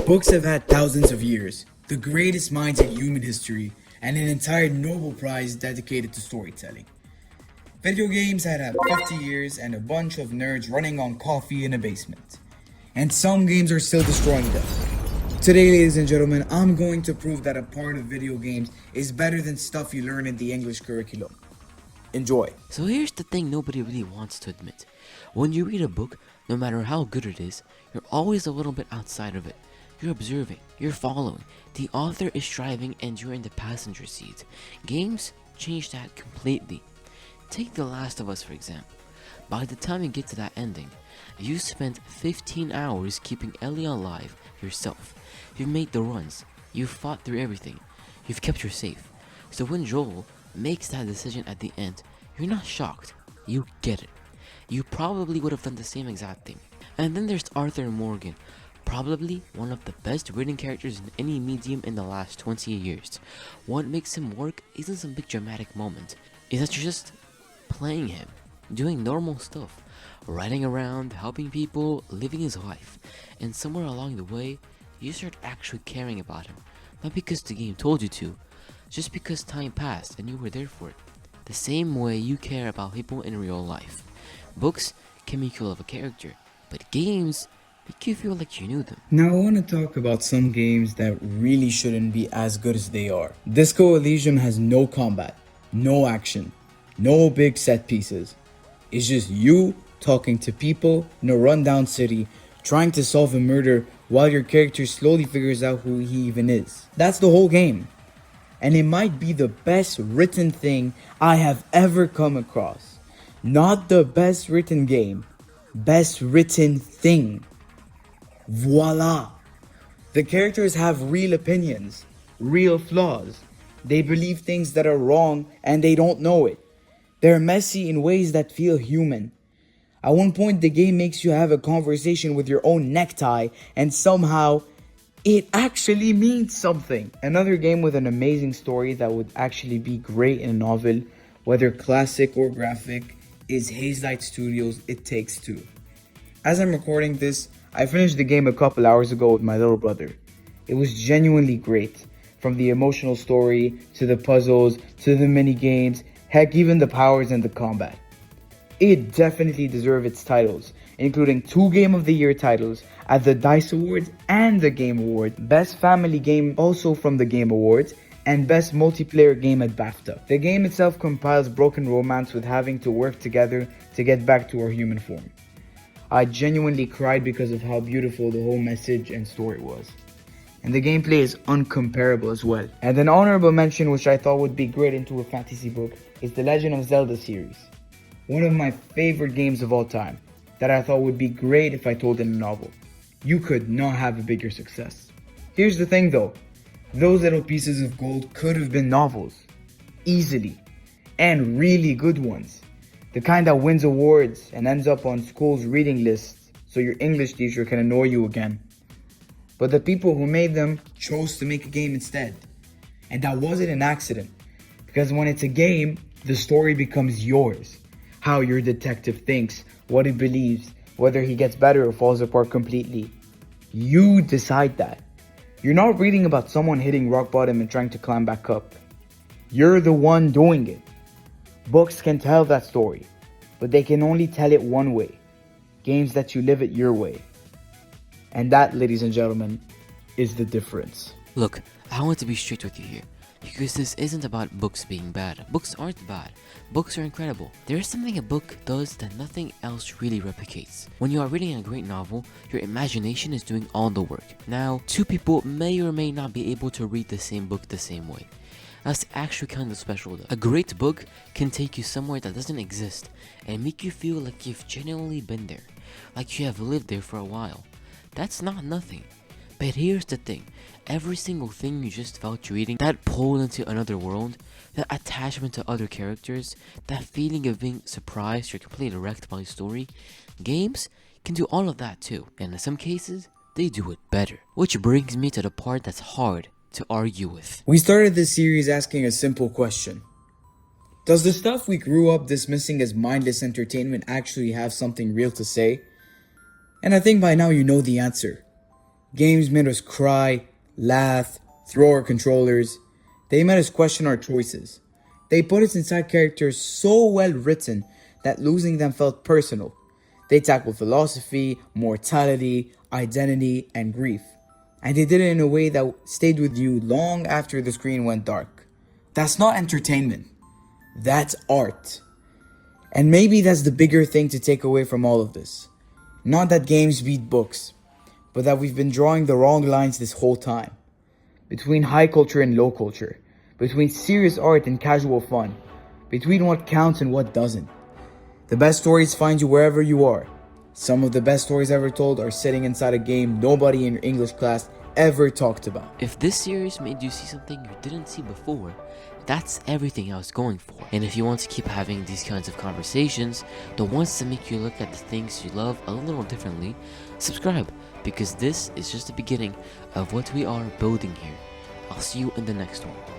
Books have had thousands of years, the greatest minds in human history, and an entire Nobel Prize dedicated to storytelling. Video games had 50 years and a bunch of nerds running on coffee in a basement. And some games are still destroying them. Today, ladies and gentlemen, I'm going to prove that a part of video games is better than stuff you learn in the English curriculum. Enjoy. So here's the thing nobody really wants to admit. When you read a book, no matter how good it is, you're always a little bit outside of it. You're observing, you're following, the author is striving and you're in the passenger seat. Games change that completely. Take The Last of Us for example. By the time you get to that ending, you spent 15 hours keeping Ellie alive yourself. You've made the runs, you've fought through everything, you've kept her safe. So when Joel makes that decision at the end, you're not shocked, you get it. You probably would have done the same exact thing. And then there's Arthur Morgan, probably one of the best written characters in any medium in the last 20 years. What makes him work isn't some big dramatic moment, is that you're just playing him, doing normal stuff, riding around, helping people, living his life. And somewhere along the way, you start actually caring about him. Not because the game told you to, just because time passed and you were there for it. The same way you care about people in real life. Books can make you love a character, but games make you feel like you knew them. Now I want to talk about some games that really shouldn't be as good as they are. Disco Elysium has no combat, no action, no big set pieces. It's just you talking to people in a rundown city, trying to solve a murder while your character slowly figures out who he even is. That's the whole game. And it might be the best written thing I have ever come across. Not the best written game, best written thing. Voila! The characters have real opinions, real flaws. They believe things that are wrong and they don't know it. They're messy in ways that feel human. At one point, the game makes you have a conversation with your own necktie, and somehow it actually means something. Another game with an amazing story that would actually be great in a novel, whether classic or graphic, is Hazelight Studios' It Takes Two. As I'm recording this, I finished the game a couple hours ago with my little brother. It was genuinely great. From the emotional story, to the puzzles, to the mini games, heck, even the powers and the combat. It definitely deserves its titles, including 2 Game of the Year titles at the DICE Awards and the Game Award, Best Family Game also from the Game Awards, and Best Multiplayer Game at BAFTA. The game itself compiles broken romance with having to work together to get back to our human form. I genuinely cried because of how beautiful the whole message and story was. And the gameplay is uncomparable as well. And an honorable mention which I thought would be great into a fantasy book is the Legend of Zelda series. One of my favorite games of all time that I thought would be great if I told in a novel. You could not have a bigger success. Here's the thing though, those little pieces of gold could have been novels. Easily. And really good ones. The kind that wins awards and ends up on school's reading lists so your English teacher can annoy you again. But the people who made them chose to make a game instead. And that wasn't an accident. Because when it's a game, the story becomes yours. How your detective thinks, what he believes, whether he gets better or falls apart completely. You decide that. You're not reading about someone hitting rock bottom and trying to climb back up. You're the one doing it. Books can tell that story, but they can only tell it one way. Games that you live it your way. And that, ladies and gentlemen, is the difference. Look, I want to be straight with you here, because this isn't about books being bad. Books aren't bad. Books are incredible. There is something a book does that nothing else really replicates. When you are reading a great novel, your imagination is doing all the work. Now, 2 people may or may not be able to read the same book the same way. That's actually kind of special though. A great book can take you somewhere that doesn't exist and make you feel like you've genuinely been there, like you have lived there for a while. That's not nothing. But here's the thing, every single thing you just felt reading, that pull into another world, that attachment to other characters, that feeling of being surprised or completely wrecked by a story, games can do all of that too, and in some cases, they do it better. Which brings me to the part that's hard to argue with. We started this series asking a simple question. Does the stuff we grew up dismissing as mindless entertainment actually have something real to say? And I think by now you know the answer. Games made us cry, laugh, throw our controllers. They made us question our choices. They put us inside characters so well written that losing them felt personal. They tackled philosophy, mortality, identity, and grief. And they did it in a way that stayed with you long after the screen went dark. That's not entertainment. That's art. And maybe that's the bigger thing to take away from all of this. Not that games beat books, but that we've been drawing the wrong lines this whole time. Between high culture and low culture. Between serious art and casual fun. Between what counts and what doesn't. The best stories find you wherever you are. Some of the best stories ever told are sitting inside a game nobody in your English class ever talked about. If this series made you see something you didn't see before, that's everything I was going for. And if you want to keep having these kinds of conversations, the ones that make you look at the things you love a little differently, subscribe, because this is just the beginning of what we are building here. I'll see you in the next one.